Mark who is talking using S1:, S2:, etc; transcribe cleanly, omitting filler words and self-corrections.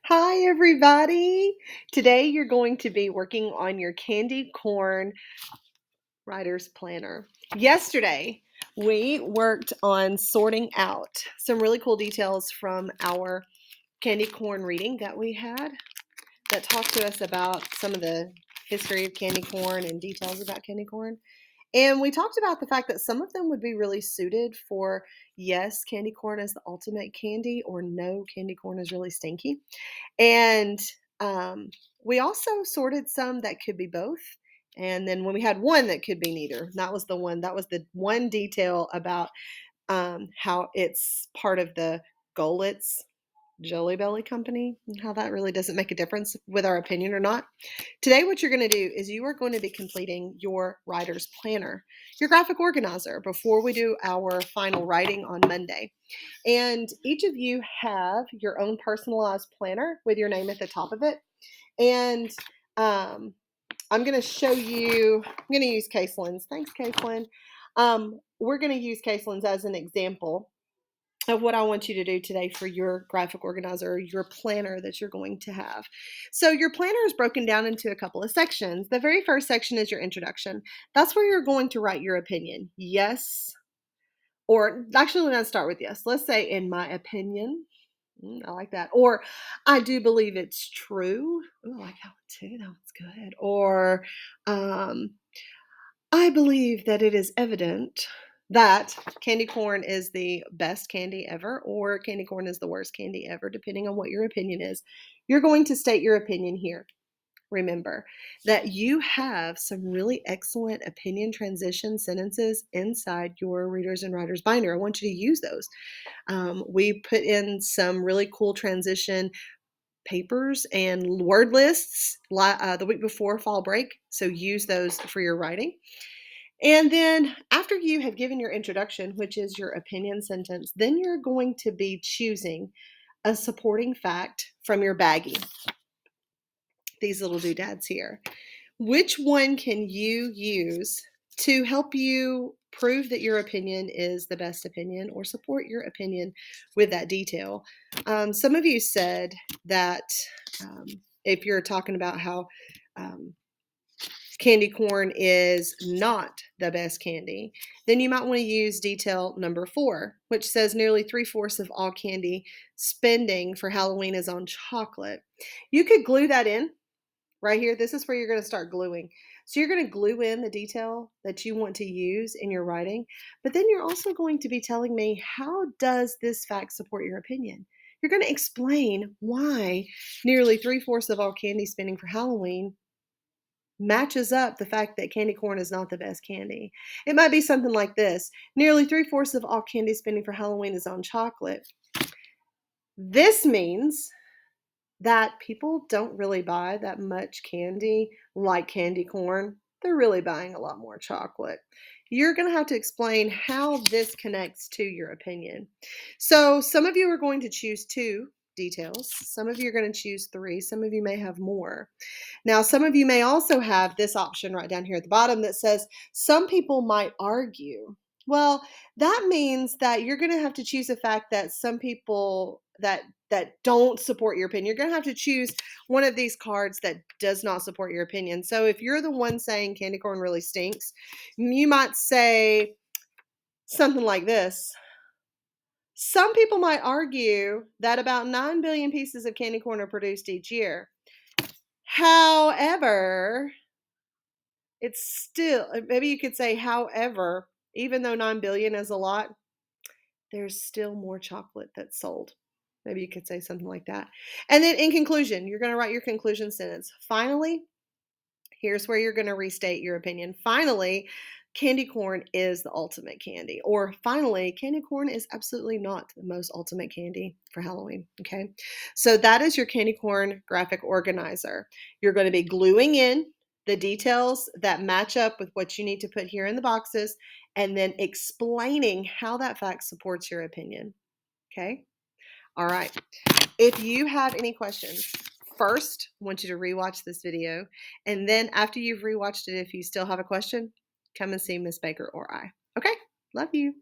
S1: Hi, everybody. Today you're going to be working on your candy corn writer's planner. Yesterday, we worked on sorting out some really cool details from our candy corn reading that we had that talked to us about some of the history of candy corn and details about candy corn. And we talked about the fact that some of them would be really suited for yes, candy corn is the ultimate candy, or no, candy corn is really stinky. And um, we also sorted some that could be both. And then when we had one that could be neither, that was the one detail about how it's part of the Golditz Jelly Belly Company, and how that really doesn't make a difference with our opinion or not. Today, what you're going to do is you are going to be completing your writer's planner, your graphic organizer, before we do our final writing on Monday. And each of you have your own personalized planner with your name at the top of it. And I'm going to show you, I'm going to use Caselin's. Thanks, Caselin. We're going to use Caselin's as an example of what I want you to do today for your graphic organizer, your planner that you're going to have. So your planner is broken down into a couple of sections. The very first section is your introduction. That's where you're going to write your opinion. Yes, or actually, let's start with yes. Let's say, in my opinion. I like that. Or, I do believe it's true. Ooh, I like that one too. That one's good. Or, um, I believe that it is evident that candy corn is the best candy ever, or candy corn is the worst candy ever, depending on what your opinion is. You're going to state your opinion here. Remember that you have some really excellent opinion transition sentences inside your Readers and Writers binder. I want you to use those. We put in some really cool transition papers and word lists the week before fall break, so use those for your writing. And then after you have given your introduction, which is your opinion sentence, then you're going to be choosing a supporting fact from your baggie. These little doodads here. Which one can you use to help you prove that your opinion is the best opinion, or support your opinion with that detail? Some of you said that if you're talking about how candy corn is not the best candy, then you might want to use detail number 4, which says nearly 3/4 of all candy spending for Halloween is on chocolate. You could glue that in right here. This is where you're going to start gluing. So you're going to glue in the detail that you want to use in your writing, but then you're also going to be telling me, how does this fact support your opinion? You're going to explain why nearly 3/4 of all candy spending for Halloween matches up the fact that candy corn is not the best candy. It might be something like this: nearly 3/4 of all candy spending for Halloween is on chocolate. This means that people don't really buy that much candy like candy corn. They're really buying a lot more chocolate. You're going to have to explain how this connects to your opinion. So, some of you are going to choose 2 details. Some of you are going to choose 3. Some of you may have more. Now, some of you may also have this option right down here at the bottom that says, some people might argue. Well, that means that you're going to have to choose a fact that some people that don't support your opinion. You're going to have to choose one of these cards that does not support your opinion. So if you're the one saying candy corn really stinks, you might say something like this: some people might argue that about 9 billion pieces of candy corn are produced each year. However, it's still, maybe you could say, however, even though 9 billion is a lot, there's still more chocolate that's sold. Maybe you could say something like that. And then in conclusion, you're going to write your conclusion sentence. Finally, here's where you're going to restate your opinion. Finally, candy corn is the ultimate candy. Or finally, candy corn is absolutely not the most ultimate candy for Halloween. Okay. So that is your candy corn graphic organizer. You're going to be gluing in the details that match up with what you need to put here in the boxes, and then explaining how that fact supports your opinion. Okay. All right. If you have any questions, first, I want you to rewatch this video. And then after you've rewatched it, if you still have a question, come and see Miss Baker or I. Okay? Love you.